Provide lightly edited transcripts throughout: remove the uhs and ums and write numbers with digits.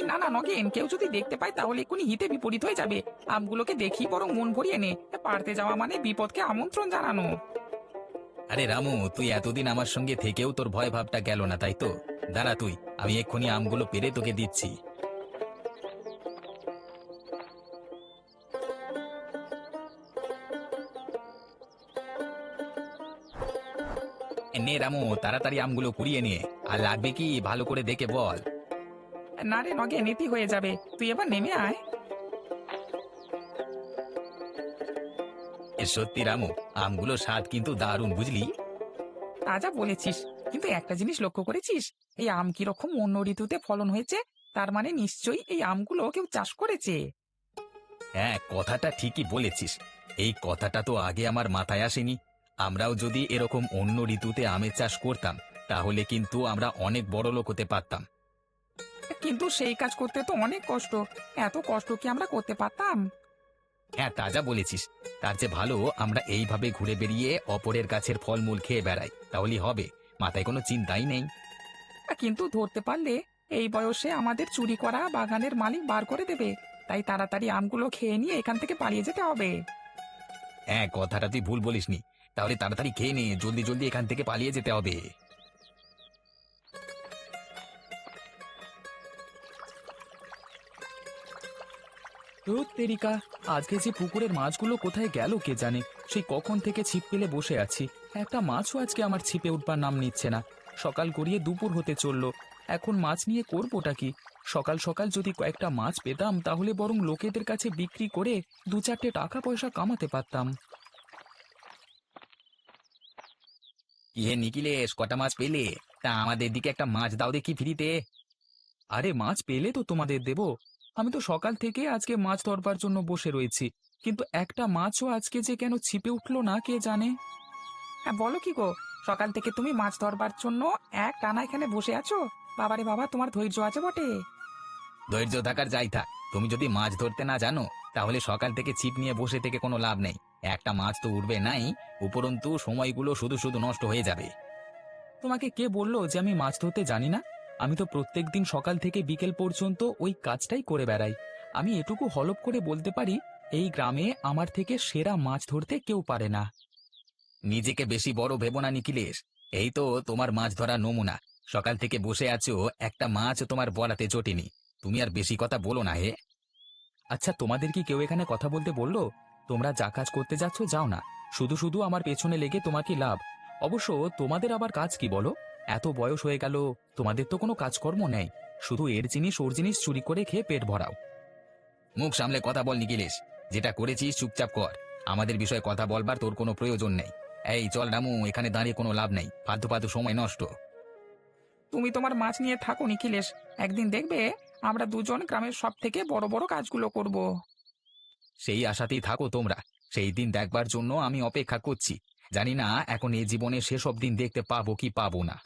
না না নগেন, কেউ যদি দেখতে পায় তাহলে এক্ষুনি হিতে বিপরীত হয়ে যাবে। আমগুলোকে দেখি বরং মন ভরিয়ে নে। পারতে যাওয়া মানে বিপদকে আমন্ত্রণ জানানো। আরে রামু, তুই এতদিন আমার সঙ্গে থেকেও তোর ভয় ভাবটা গেল না, তাই তো? দাঁড়া তুই, আমি এক্ষুনি আমগুলো পেরে তোকে দিচ্ছি। নে রামু, তাড়াতাড়ি আমগুলো কুড়িয়ে নিয়ে। আর লাগবে কি ভালো করে দেখে বল। না রে নগেন, এটি হয়ে যাবে, তুই এবার নেমে আয়। সত্যি রামু, আমগুলো স্বাদ কিন্তু দারুণ, বুঝলি? তা যা বলেছিস, কিন্তু একটা জিনিস লক্ষ্য করেছিস? এই আম কিরকম অন্য ঋতুতে ফলন হয়েছে, তার মানে নিশ্চয়ই এই আমগুলো কেউ চাষ করেছে। হ্যাঁ, কথাটা ঠিকই বলেছিস। এই কথাটা তো আগে আমার মাথায় আসেনি। আমরাও যদি এরকম অন্য ঋতুতে আমের চাষ করতাম, তাহলে কিন্তু আমরা অনেক বড় লোক হতে পারতাম। কিন্তু সেই কাজ করতে তো অনেক কষ্ট। এত কষ্ট কি আমরা করতে পারতাম? হ্যাঁ, তাজা বলেছিস। তার চেয়ে ভালো আমরা এইভাবে ঘুরে বেরিয়ে অপরের গাছের ফলমূল খেয়ে বেড়াই, তাহলেই হবে। মাথায় কোনো চিন্তাই নেই। কিন্তু ধরতে পারলে এই বয়সে আমাদের চুরি করা বাগানের মালিক বার করে দেবে। তাই তাড়াতাড়ি আমগুলো খেয়ে নিয়ে এখান থেকে পালিয়ে যেতে হবে। হ্যাঁ, কথাটা তুই ভুল বলিসনি। তাহলে তাড়াতাড়ি খেয়ে নে, জলদি জলদি এখান থেকে পালিয়ে যেতে হবে। ধুর তেরিকা, আজকে যে পুকুরের মাছগুলো কোথায় গেল কে জানে। সেই কখন থেকে ছিপ পেলে বসে আছি, একটা মাছও আজকে আমার ছিপে উঠবার নাম নিচ্ছে না। সকাল গড়িয়ে দুপুর হতে চললো, এখন মাছ নিয়ে করবোটা কি? সকাল সকাল যদি কয়েকটা মাছ পেতাম তাহলে বরং লোকেদের কাছে বিক্রি করে দু চারটে টাকা পয়সা কামাতে পারতাম। কি হে নিখিলেশ, কটা মাছ পেলে? তা আমাদের দিকে একটা মাছ দাও দেখি ফ্রিতে। আরে মাছ পেলে তো তোমাদের দেব। আমি তো সকাল থেকে আজকে মাছ ধরবার জন্য বসে রয়েছি, কিন্তু একটা মাছও আজকে যে কেন ছিপে উঠলো না কে জানে। হ্যাঁ বলো কি গো, সকাল থেকে তুমি মাছ ধরবার জন্য এক টানা এখানে বসে আছো? বাবারে বাবা, তোমার ধৈর্য আছে বটে। ধৈর্য থাকার যাই থাক, তুমি যদি মাছ ধরতে না জানো, তাহলে সকাল থেকে ছিপ নিয়ে বসে থেকে কোনো লাভ নেই। একটা মাছ তো উঠবে নাই, উপরন্তু সময়গুলো শুধু শুধু নষ্ট হয়ে যাবে। তোমাকে কে বললো যে আমি মাছ ধরতে জানি না? আমি তো প্রত্যেকদিন সকাল থেকে বিকেল পর্যন্ত ওই কাজটাই করে বেড়াই। আমি এটুকু হলপ করে বলতে পারি, এই গ্রামে আমার থেকে সেরা মাছ ধরতে কেউ পারে না। নিজেকে বেশি বড় ভেবো না নিখিলেশ। এই তো তোমার মাছ ধরা নমুনা। সকাল থেকে বসে আছো, একটা মাছ তোমার বলাতে জোটেনি। তুমি আর বেশি কথা বলো না হে। আচ্ছা, তোমাদের কি কেউ এখানে কথা বলতে বললো? তোমরা যা কাজ করতে যাচ্ছ যাও না, শুধু শুধু আমার পেছনে লেগে তোমার কি লাভ? অবশ্য তোমাদের আবার কাজ কি বলো? এত বয়স হয়ে গেল, তোমাদের তো কোনো কাজকর্ম নেই, শুধু এর জিনিস ওর জিনিস চুরি করে খেয়ে পেট ভরাও। মুখ সামলে কথা বল নিখিলেশ। যেটা করেছিস চুপচাপ কর। আমাদের বিষয়ে কথা বলবার তোর কোনো প্রয়োজন নেই। এই চল রামু, এখানে দাঁড়িয়ে কোনো লাভ নেই, ফালতু ফালতু সময় নষ্ট। তুমি তোমার মাছ নিয়ে থাকো নিখিলেশ, একদিন দেখবে আমরা দুজন গ্রামের সব থেকে বড় বড় কাজগুলো করব। সেই আশাতেই থাকো তোমরা। সেই দিন দেখবার জন্য আমি অপেক্ষা করছি। জানি না এখন এই জীবনে সেসব দিন দেখতে পাবো কি পাবো না।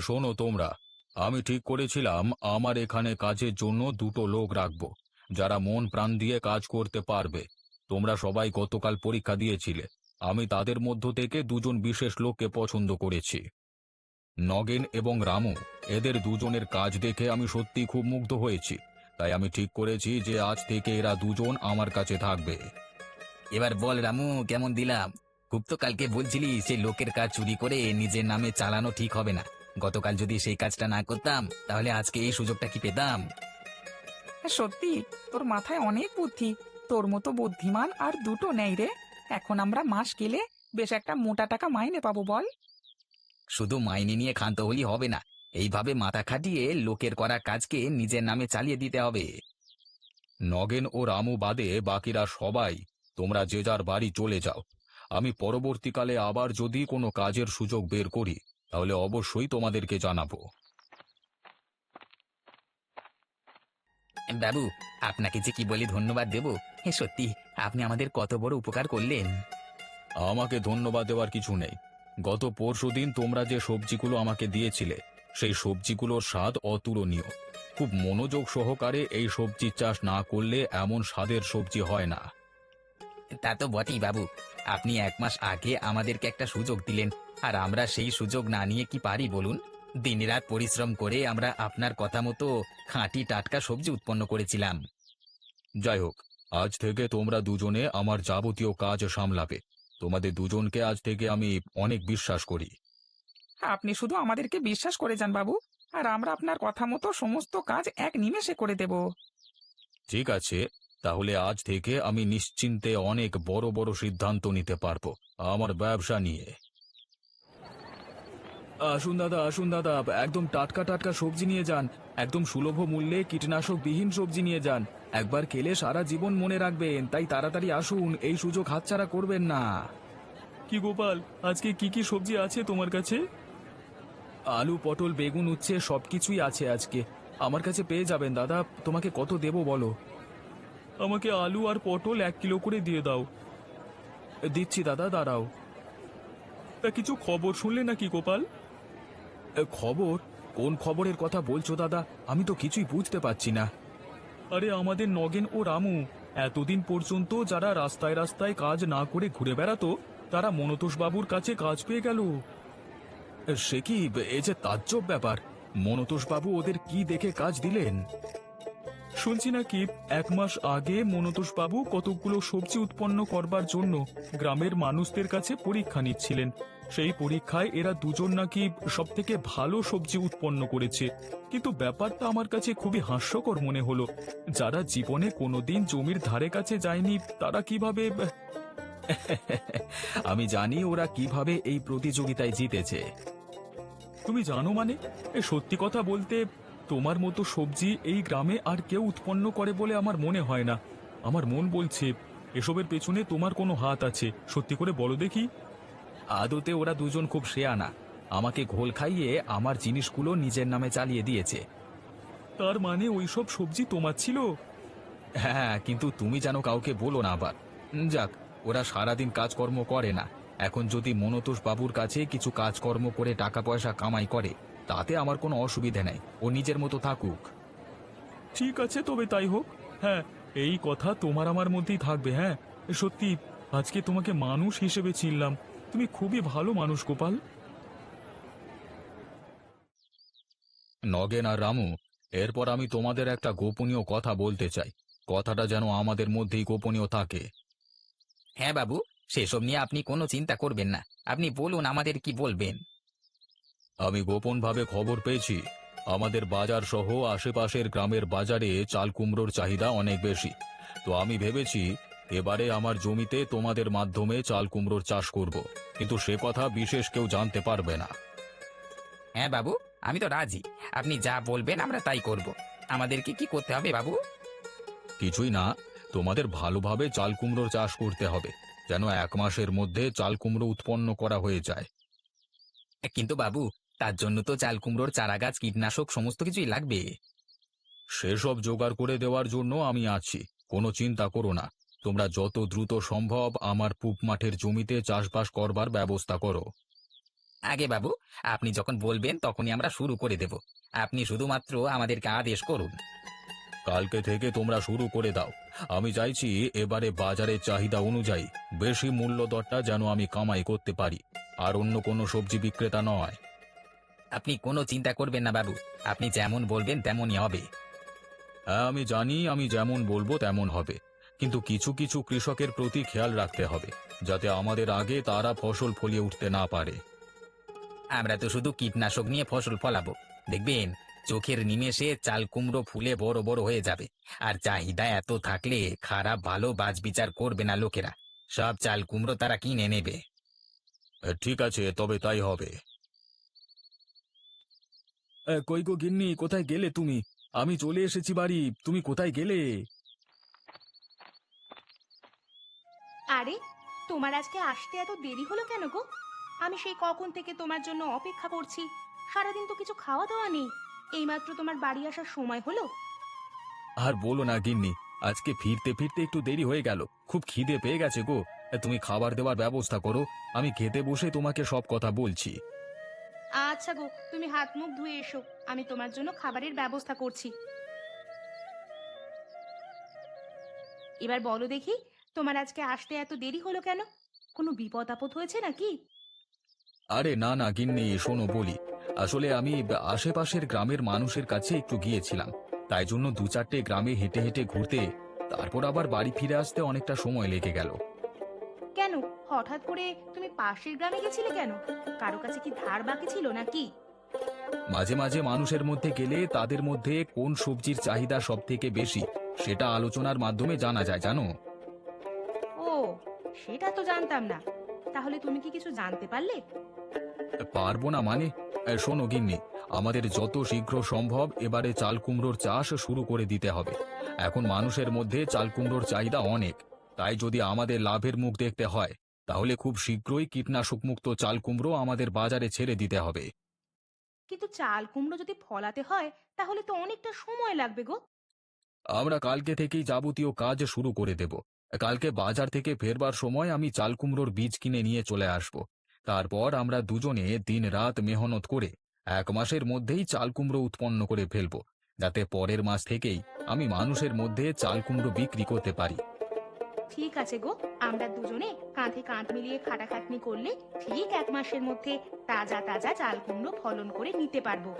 শোনো তোমরা, আমি ঠিক করেছিলাম আমার এখানে কাজের জন্য দুটো লোক রাখবো, যারা মন প্রাণ দিয়ে কাজ করতে পারবে। তোমরা সবাই গতকাল পরীক্ষা দিয়েছিলে। আমি তাদের মধ্য থেকে দুজন বিশেষ লোককে পছন্দ করেছি, নগেন এবং রামু। এদের দুজনের কাজ দেখে আমি সত্যি খুব মুগ্ধ হয়েছি। তাই আমি ঠিক করেছি যে আজ থেকে এরা দুজন আমার কাছে থাকবে। এবার বল রামু, কেমন দিলাম? খুব তো কালকে বলছিলি সেই লোকের কাজ চুরি করে নিজের নামে চালানো ঠিক হবে না। গতকাল যদি সেই কাজটা না করতাম, তাহলে আজকে এই সুযোগটা কি পেতাম? হ্যাঁ, সত্যি তোর মাথায় অনেক বুদ্ধি। তোর মতো বুদ্ধিমান আর দুটো নেই রে। এখন আমরা মাস গেলে বেশ একটা মোটা টাকা মাইনে পাবো বল। শুধু মাইনে নিয়ে ক্ষান্ত হলেই হবে না। এইভাবে মাথা খাটিয়ে লোকের করা কাজকে নিজের নামে চালিয়ে দিতে হবে। নগেন ও রামু বাদে বাকিরা সবাই তোমরা যে যার বাড়ি চলে যাও। আমি পরবর্তীকালে আবার যদি কোনো কাজের সুযোগ বের করি, তাহলে অবশ্যই তোমাদেরকে জানাবো। বাবু, আপনাকে যে কি বলে ধন্যবাদ দেব। সত্যি আপনি আমাদের কত বড় উপকার করলেন। আমাকে ধন্যবাদ দেওয়ার কিছু নেই। গত পরশুদিন তোমরা যে সবজিগুলো আমাকে দিয়েছিলে, সেই সবজিগুলোর স্বাদ অতুলনীয়। খুব মনোযোগ সহকারে এই সবজির চাষ না করলে এমন স্বাদের সবজি হয় না। তা তো বটেই বাবু। আপনি 1 মাস আগে আমাদেরকে একটা সুযোগ দিলেন, আর আমরা সেই সুযোগ না নিয়ে কি পারি বলুন? দিনরাত পরিশ্রম করে আমরা আপনার কথা মতো খাঁটি টাটকা সবজি উৎপন্ন করেছিলাম। যাই হোক, আজ থেকে তোমরা দুজনে আমার যাবতীয় কাজ সামলাবে। তোমাদের দুজনকে আজ থেকে আমি অনেক বিশ্বাস করি। আপনি শুধু আমাদেরকে বিশ্বাস করে যান বাবু, আর আমরা আপনার কথা মতো সমস্ত কাজ এক নিমেষে করে দেব। ঠিক আছে, তাহলে আজ থেকে আমি নিশ্চিন্তে অনেক বড় বড় সিদ্ধান্ত নিতে পারবো আমার ব্যবসা নিয়ে। আসুন দাদা, একদম টাটকা টাটকা সবজি নিয়ে যান। একদম সুলভ মূল্যে কীটনাশকবিহীন সবজি নিয়ে যান। একবার খেলে সারা জীবন মনে রাখবেন, তাই তাড়াতাড়ি আসুন, এই সুযোগ হাতছাড়া করবেন না। কি গোপাল, আজকে কি কি সবজি আছে তোমার কাছে? আলু, পটল, বেগুন, উচ্ছে সবকিছুই আছে আজকে। আমার কাছে পেয়ে যাবেন দাদা। তোমাকে কত দেবো বলো? আমাকে আলু আর পটল 1 কিলো করে দিয়ে দাও। দিচ্ছি দাদা, দাঁড়াও। তা কিছু খবর শুনলে নাকি গোপাল? খবর? কোন খবরের কথা বলছো দাদা? আমি তো কিছুই বুঝতে পারছি না। আরে আমাদের নগেন ও রামু, এতদিন পর্যন্ত যারা রাস্তায় রাস্তায় কাজ না করে ঘুরে বেড়াতো, তারা মনতোষ বাবুর কাছে কাজ পেয়ে গেল। সে কি, এ যে তাজ্জব ব্যাপার! মনতোষ বাবু ওদের কি দেখে কাজ দিলেন? শুনছি নাকি 1 মাস আগে মনতোষ বাবু কতকগুলো সবজি উৎপন্ন করবার জন্য গ্রামের মানুষদের কাছে পরীক্ষা নিচ্ছিলেন। সেই পরীক্ষায় এরা দুজন নাকি সবথেকে ভালো সবজি উৎপন্ন করেছে। কিন্তু ব্যাপারটা আমার কাছে খুবই হাস্যকর মনে হলো। যারা জীবনে কোনোদিন জমির ধারে কাছে যায়নি, তারা কিভাবে... আমি জানি ওরা কিভাবে এই প্রতিযোগিতায় জিতেছে। তুমি জানো মানে? সত্যি কথা বলতে, তোমার মতো সবজি এই গ্রামে আর কেউ উৎপন্ন করে বলে আমার মনে হয় না। আমার মন বলছে এসবের পেছনে তোমার কোনো হাত আছে। সত্যি করে বলো দেখি। আদতে ওরা দুজন খুব শেয়ানা। আমাকে ঘোল খাইয়ে আমার জিনিসগুলো নিজের নামে চালিয়ে দিয়েছে। তার মানে ওইসব সবজি তোমার ছিল? হ্যাঁ, কিন্তু তুমি যেন কাউকে বলো না আবার। যাক, ওরা সারাদিন কাজকর্ম করে না। এখন যদি মনতোষ বাবুর কাছে কিছু কাজকর্ম করে টাকা পয়সা কামাই করে, তাতে আমার কোনো অসুবিধে নেই। ও নিজের মতো থাকুক। ঠিক আছে, তবে তাই হোক। হ্যাঁ, এই কথা তোমার আমার মধ্যেই থাকবে। হ্যাঁ, সত্যি আজকে তোমাকে মানুষ হিসেবে চিনলাম। তুমি খুবই ভালো মানুষ গোপাল। নগেন আর রামু, এরপর আমি তোমাদের একটা গোপনীয় কথা বলতে চাই। কথাটা যেন আমাদের মধ্যেই গোপনীয় থাকে। হ্যাঁ বাবু, সেসব নিয়ে আপনি কোনো চিন্তা করবেন না। আপনি বলুন আমাদের কি বলবেন। আমি গোপনভাবে খবর পেয়েছি, আমাদের বাজার সহ আশেপাশের গ্রামের বাজারে চাল কুমড়োর চাহিদা অনেক বেশি। তো আমি ভেবেছি এবারে আমার জমিতে তোমাদের মাধ্যমে চাল কুমড়োর চাষ করব, কিন্তু সে কথা বিশেষ কেউ জানতে পারবে না। হ্যাঁ বাবু, আমি তো রাজি। আপনি যা বলবেন আমরা তাই করব। আমাদেরকে কি করতে হবে বাবু? কিছুই না, তোমাদের ভালোভাবে চাল কুমড়োর চাষ করতে হবে, যেন 1 মাসের মধ্যে চাল কুমড়ো উৎপন্ন করা হয়ে যায়। কিন্তু বাবু, তার জন্য তো চাল কুমড়োর চারাগাছ, কীটনাশক সমস্ত কিছুই লাগবে। সেসব জোগাড় করে দেওয়ার জন্য আমি আছি, কোনো চিন্তা করো না। তোমরা যত দ্রুত সম্ভব আমার পুব মাঠের জমিতে চাষবাস করবার ব্যবস্থা করো। আগে বাবু, আপনি যখন বলবেন তখনই আমরা শুরু করে দেব। আপনি শুধুমাত্র আমাদেরকে আদেশ করুন। কালকে থেকে তোমরা শুরু করে দাও। আমি চাইছি এবারে বাজারের চাহিদা অনুযায়ী বেশি মূল্য দরটা যেন আমি কামাই করতে পারি, আর অন্য কোনো সবজি বিক্রেতা নয়। আপনি কোনো চিন্তা করবেন না বাবু, আপনি যেমন বলবেন তেমনই হবে। হ্যাঁ, আমি জানি আমি যেমন বলবো তেমন হবে, কিন্তু কিছু কিছু কৃষকের প্রতি খেয়াল রাখতে হবে, যাতে আমাদের আগে তারা ফসল ফলিয়ে উঠতে না পারে। আমরা তো শুধু কীটনাশক নিয়ে ফসল ফলাবো, দেখবেন চোখের নিমেষে চাল কুমড়ো ফুলে বড় বড় হয়ে যাবে। আর চাহিদা এত থাকলে খারাপ ভালো বাছবিচার করবে না লোকেরা, সব চাল কুমড়ো তারা কিনে নেবে। ঠিক আছে, তবে তাই হবে। কই গো গিন্নি, কোথায় গেলে তুমি? আমি চলে এসেছি বাড়ি, তুমি কোথায় গেলে? আরে, তোমার আজকে আসতে এত দেরি হলো কেন গো? আমি সেই কখন থেকে তোমার জন্য অপেক্ষা করছি। সারাদিন তো কিছু খাওয়া দাওয়া নেই। এইমাত্র তোমার বাড়ি আসার সময় হলো। আর বলো না গিন্নি, আজকে ফিরতে ফিরতে একটু দেরি হয়ে গেল। খুব খিদে পেয়ে গেছে গো। তুমি খাবার দেওয়ার ব্যবস্থা করো, আমি খেতে বসে তোমাকে সব কথা বলছি। আচ্ছা গো, তুমি হাত মুখ ধুয়ে এসো, আমি তোমার জন্য খাবারের ব্যবস্থা করছি। এবার বলো দেখি, তোমার আজকে আসতে এত দেরি হলো কেন? কোনো বিপদ আপদ হয়েছে নাকি? আরে না না গিন্নি, শোনো বলি। আসলে আমি আশেপাশের গ্রামের মানুষের কাছে একটু গিয়েছিলাম, তাই জন্য দু চারটে গ্রামে হেঁটে হেঁটে ঘুরতে, তারপর আবার বাড়ি ফিরে আসতে অনেকটা সময় লেগে গেল। কেন, হঠাৎ করে তুমি পাশের গ্রামে গেছিলে কেন? কারো কাছে কি ধার বাকি ছিল নাকি? মাঝে মাঝে মানুষের মধ্যে গেলে তাদের মধ্যে কোন সবজির চাহিদা সব থেকে বেশি সেটা আলোচনার মাধ্যমে জানা যায়, জানো। ও, সেটা তো জানতাম না। তাহলে তুমি কি কিছু জানতে পারলে? পারবো না মানে? শোনো গিন্নি, আমাদের যত শীঘ্র সম্ভব এবারে চাল কুমড়োর চাষ শুরু করে দিতে হবে। এখন মানুষের মধ্যে চাল কুমড়োর চাহিদা অনেক, তাই যদি আমাদের লাভের মুখ দেখতে হয় তাহলে খুব শীঘ্রই কীটনাশক মুক্ত চাল কুমড়ো আমাদের বাজারে ছেড়ে দিতে হবে। কিন্তু চাল কুমড়ো যদি ফলাতে হয় তাহলে তো অনেকটা সময় লাগবে গো। আমরা কালকে থেকেই যাবতীয় কাজ শুরু করে দেব। কালকে বাজার থেকে ফেরবার সময় আমি চাল কুমড়োর বীজ কিনে নিয়ে চলে আসব। তারপর আমরা দুজনে দিন রাত মেহনত করে 1 মাসের মধ্যেই চাল কুমড়ো উৎপন্ন করে ফেলব, যাতে পরের মাস থেকেই আমি মানুষের মধ্যে চাল কুমড়ো বিক্রি করতে পারি। ঠিক আছে গো, আমরা দুজনে কাঁধে কাঁধ মিলিয়ে খাটাখাটনি করলে ঠিক 1 মাসের মধ্যে তাজা তাজা চাল কুমড়ো ফলন করে নিতে পারবো।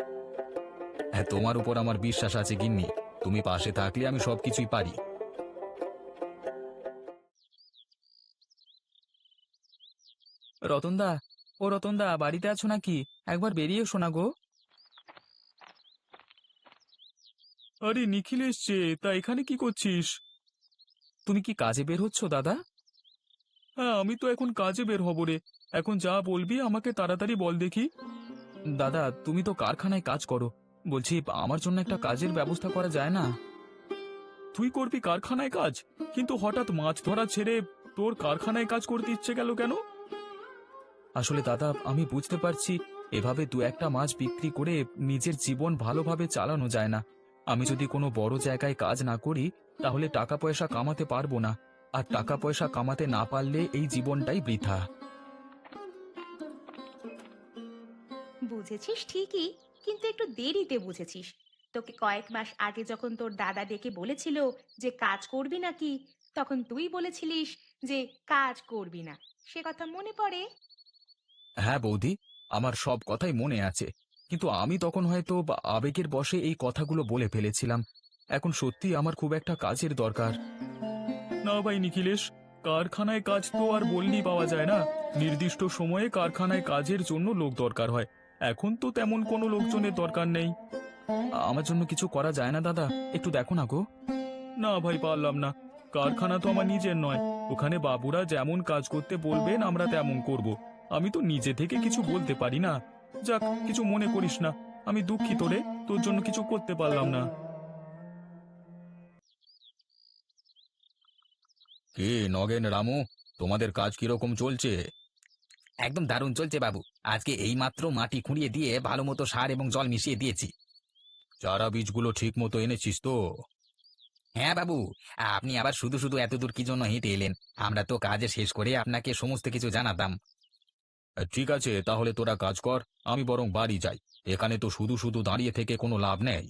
হ্যাঁ, তোমার উপর আমার বিশ্বাস আছে গিন্নি, তুমি পাশে থাকলে আমি সবকিছুই পারি। রতনদা, ও রতনদা, বাড়িতে আছো নাকি? একবার বেরিয়ে এসো না গো। আরে নিখিল এসছে, তা এখানে কি করছিস? তুমি কি কাজে বের হচ্ছ দাদা? হ্যাঁ, আমি তো এখন কাজে বের হব রে। এখন যা বলবি আমাকে তাড়াতাড়ি বল দেখি। দাদা, তুমি তো কারখানায় কাজ করো, বলছি আমার জন্য একটা কাজের ব্যবস্থা করা যায় না? তুই করবি কারখানায় কাজ, কিন্তু হঠাৎ মাছ ধরা ছেড়ে তোর কারখানায় কাজ করতে ইচ্ছে গেল কেন? আসলে দাদা, আমি বুঝতে পারছি এভাবে দু একটা মাছ বিক্রি করে নিজের জীবন ভালোভাবে চালানো যায় না। আমি যদি কোনো বড় জায়গায় কাজ না করি তাহলে টাকা পয়সা কামাতে পারবো না, আর টাকা পয়সা কামাতে না পারলে এই জীবনটাই বৃথা। বুঝেছিস ঠিকই, কিন্তু একটু দেরিতে বুঝেছিস। তোকে কয়েক মাস আগে যখন তোর দাদা ডেকে বলেছিল যে কাজ করবি নাকি, তখন তুই বলেছিলিস যে কাজ করবি না। সে কথা মনে পড়ে? হ্যাঁ বৌদি, আমার সব কথাই মনে আছে, কিন্তু আমি তখন হয়তো আবেগের বশে এই কথাগুলো বলে ফেলেছিলাম। এখন সত্যি আমার খুব একটা কাজের দরকার। না ভাই নিখিলেশ, কারখানায় কাজ তো আর বললেই পাওয়া যায় না। নির্দিষ্ট সময়ে কারখানায় কাজের জন্য লোক দরকার হয়। এখন তো তেমন কোনো লোকজনের দরকার নেই। আমার জন্য কিছু করা যায় না দাদা? একটু দেখো না গো। না ভাই, পারলাম না। কারখানা তো আমার নিজের নয়, ওখানে বাবুরা যেমন কাজ করতে বলবেন আমরা তেমন করব। আমি তো নিজে থেকে কিছু বলতে পারি না। যাক, কিছু মনে করিস না, আমি দুঃখিত রে, তোর জন্য কিছু করতে পারলাম না। কে নগেন, রামু, তোমাদের কাজ কিরকম চলছে? একদম দারুণ চলছে বাবু। আজকে এইমাত্র মাটি খুঁড়িয়ে দিয়ে ভালো মতো সার এবং জল মিশিয়ে দিয়েছি। চারা বীজগুলো ঠিক মতো এনেছিস তো? হ্যাঁ বাবু, আপনি আবার শুধু শুধু এত দূর কি জন্য হেঁটে এলেন? আমরা তো কাজে শেষ করে আপনাকে সমস্ত কিছু জানাতাম। ঠিক আছে, তাহলে তোরা কাজ কর, আমি বরং বাড়ি যাই। এখানে তো শুধু শুধু দাঁড়িয়ে থেকে কোনো লাভ নেই।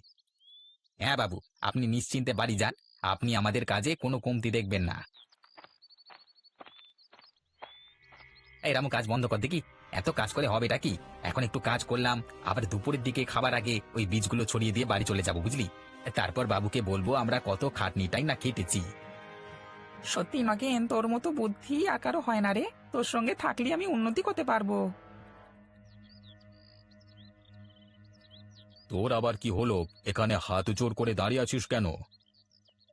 হ্যাঁ বাবু, আপনি নিশ্চিন্তে বাড়ি যান। আপনি আমাদের কাজে কোনো কমতি দেখবেন না। এই রামু, কাজ বন্ধ কর দেখি। এত কাজ করে হবেটা কি? এখন একটু কাজ করলাম, আবার দুপুরের দিকে খাবার আগে ওই বীজগুলো ছড়িয়ে দিয়ে বাড়ি চলে যাব, বুঝলি? তারপর বাবুকে বলবো আমরা কত খাটনিটাই না খেটেছি। সত্যি নগেন, তোর মতো বুদ্ধি আর কারো হয় না রে। তোর সঙ্গে থাকলে আমি উন্নতি করতে পারবো। তোর আবার কি হলো? এখানে হাত জোর করে দাঁড়িয়ে আছিস কেন?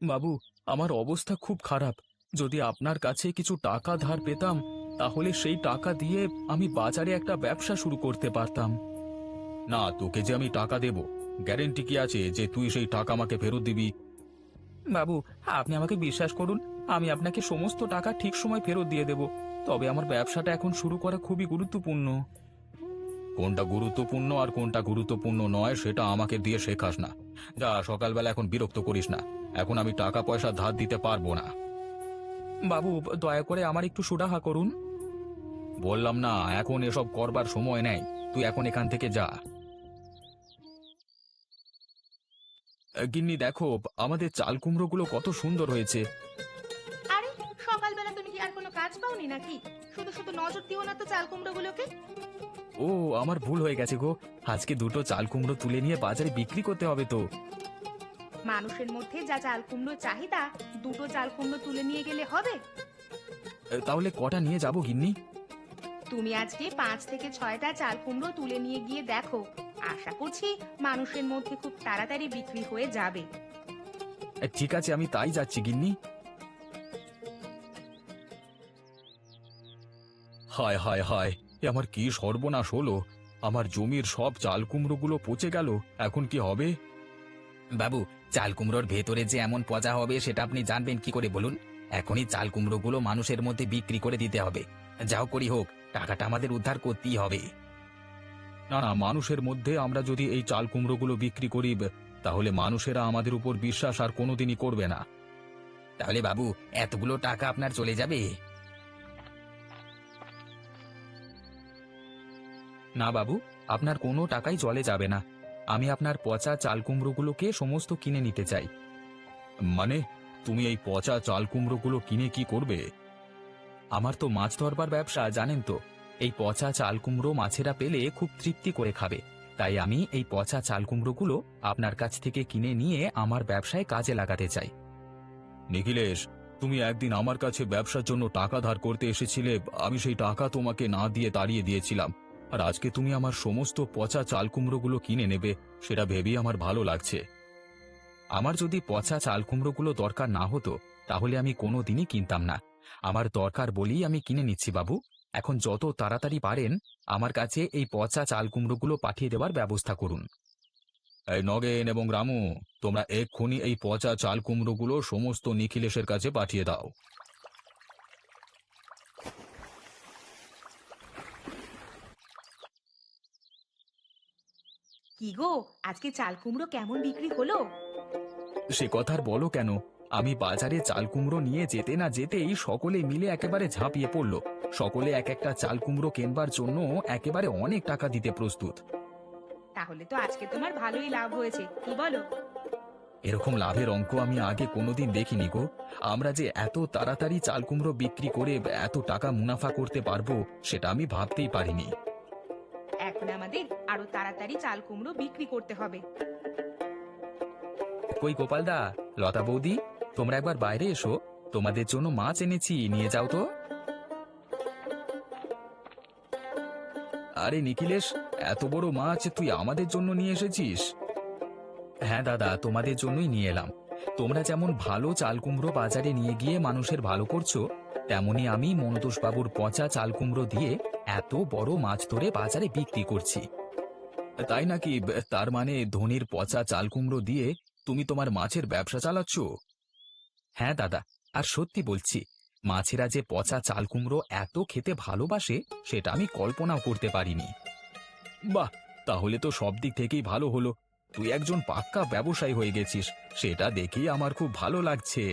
বাবু, আমার অবস্থা খুব খারাপ। যদি আপনার কাছে কিছু টাকা ধার পেতাম তাহলে সেই টাকা দিয়ে আমি বাজারে একটা ব্যবসা শুরু করতে পারতাম। না, তোকে যে আমি টাকা দেব, গ্যারেন্টি কি আছে যে তুই সেই টাকা আমাকে ফেরত দিবি? বাবু, আপনি আমাকে বিশ্বাস করুন, আমি আপনাকে সমস্ত টাকা ঠিক সময় ফেরত দিয়ে দেব। তবে আমার ব্যবসাটা এখন শুরু করা খুবই গুরুত্বপূর্ণ। কোনটা গুরুত্বপূর্ণ আর কোনটা গুরুত্বপূর্ণ নয় সেটা আমাকে দিয়ে শেখাস না। যা, সকালবেলা এখন বিরক্ত করিস না। এখন আমি টাকা পয়সা ধার দিতে পারবো না। বাবু, দয়া করে আমার একটু সুরাহা করুন। বললাম না, এখন এসব করবার সময় নেই। তুই এখন এখান থেকে যা। গিন্নি দেখো, আমাদের চাল কুমড়োগুলো কত সুন্দর হয়েছে। আরে, সকালবেলা তুমি কি আর কোনো কাজ কাজ পাওনি নাকি? শুধু শুধু নজর দিও না তো চাল কুমড়োগুলোকে। ও, আমার ভুল হয়ে গেছে গো। আজকে দুটো চাল কুমড়ো তুলে নিয়ে বাজারে বিক্রি করতে হবে তো। মানুষের মধ্যে যা চাল কুমড়োর চাহিদা, দুটো চাল কুমড়ো তুলে নিয়ে গেলে হবে? তাহলে কটা নিয়ে যাবো গিন্নি? তুমি আজকে 5 থেকে 6টা চাল কুমড়ো তুলে নিয়ে গিয়ে দেখো, আশা করছি মানুষের মধ্যে খুব তাড়াতাড়ি বিক্রি হয়ে যাবে। ঠিক আছে, আমি তাই যাচ্ছি গিন্নি। হায় হায় হায়, এ আমার কি সর্বনাশ হলো! আমার জমির সব চাল কুমড়োগুলো পচে গেল, এখন কি হবে? বাবু, চাল কুমড়োর ভেতরে যে এমন পচা হবে সেটা আপনি জানবেন কি করে বলুন? এখনই চাল কুমড়োগুলো মানুষের মধ্যে বিক্রি করে দিতে হবে। যাও করি হোক, টাকাটা আমাদের উদ্ধার করতেই হবে। না না, মানুষের মধ্যে আমরা যদি এই চাল কুমড়োগুলো বিক্রি করি, তাহলে মানুষেরা আমাদের উপর বিশ্বাস আর কোনোদিনই করবে না। তাহলে বাবু, এতগুলো টাকা আপনার চলে যাবে? না বাবু, আপনার কোনো টাকাই জলে যাবে না। আমি আপনার পচা চাল কুমড়োগুলোকে সমস্ত কিনে নিতে চাই। মানে, তুমি এই পচা চাল কুমড়োগুলো কিনে কি করবে? আমার তো মাছ ধরবার ব্যবসা, জানেন তো। এই পচা চাল কুমড়ো মাছেরা পেলে খুব তৃপ্তি করে খাবে। তাই আমি এই পচা চাল কুমড়োগুলো আপনার কাছ থেকে কিনে নিয়ে আমার ব্যবসায় কাজে লাগাতে চাই। নিখিলেশ, তুমি একদিন আমার কাছে ব্যবসার জন্য টাকা ধার করতে এসেছিলে, আমি সেই টাকা তোমাকে না দিয়ে তাড়িয়ে দিয়েছিলাম। আর আজকে তুমি আমার সমস্ত পচা চাল কুমড়োগুলো কিনে নেবে, সেটা ভেবেই আমার ভালো লাগছে। আমার যদি পচা চাল কুমড়োগুলো দরকার না হতো, তাহলে আমি কোনো দিনই কিনতাম না। আমার দরকার বলেই আমি কিনে নিচ্ছি বাবু। এখন যত তাড়াতাড়ি পারেন আমার কাছে এই পচা চাল কুমড়োগুলো পাঠিয়ে দেওয়ার ব্যবস্থা করুন। এই নগেন এবং রামু, তোমরা এক্ষুনি এই পচা চাল কুমড়োগুলো সমস্ত নিখিলেশের কাছে পাঠিয়ে দাও। কি গো, আজকে চাল কুমড়ো কেমন বিক্রি হলো? সে কথা আর বলো কেন, আমি বাজারে চাল কুমড়ো নিয়ে যেতে না যেতেই সকলে মিলে একেবারে ঝাঁপিয়ে পড়ল। সকলে এক একটা চাল কুমড়ো কেনবার জন্য একেবারে অনেক টাকা দিতে প্রস্তুত। তাহলে তো আজকে তোমার ভালোই লাভ হয়েছে, কি বলো? এরকম লাভের অঙ্ক আমি আগে কোনোদিন দেখিনি গো। আমরা যে এত তাড়াতাড়ি চাল কুমড়ো বিক্রি করে এত টাকা মুনাফা করতে পারবো, সেটা আমি ভাবতেই পারিনি। এখন আমাদের আরো তাড়াতাড়ি চাল কুমড়ো বিক্রি করতে হবে। কই গোপালদা, লতা বৌদি, তোমরা একবার বাইরে এসো। তোমাদের জন্য মাছ এনেছি, নিয়ে যাও তো। আরে নিখিলেশ, এত বড় মাছ তুই আমাদের জন্য নিয়ে এসেছিস? হ্যাঁ দাদা, তোমাদের জন্যই নিয়ে এলাম। তোমরা যেমন ভালো চাল কুমড়ো বাজারে নিয়ে গিয়ে মানুষের ভালো করছো, তেমনি আমি মনতোষ বাবুর পচা চাল কুমড়ো দিয়ে এত বড় মাছ ধরে বাজারে বিক্রি করছি। তাই নাকি? তার মানে ধনির পচা চাল কুমড়ো দিয়ে তুমি তোমার মাছের ব্যবসা চালাচ্ছ? হ্যাঁ দাদা, আর সত্যি বলছি, মাছেরা যে পচা চাল কুমড়ো এত খেতে ভালোবাসে সেটা আমি কল্পনাও করতে পারিনি। বাহ, তাহলে তো সব দিক থেকেই ভালো হলো। তুই একজন পাক্কা ব্যবসায়ী হয়ে গেছিস, সেটা দেখেই আমার খুব ভালো লাগছে।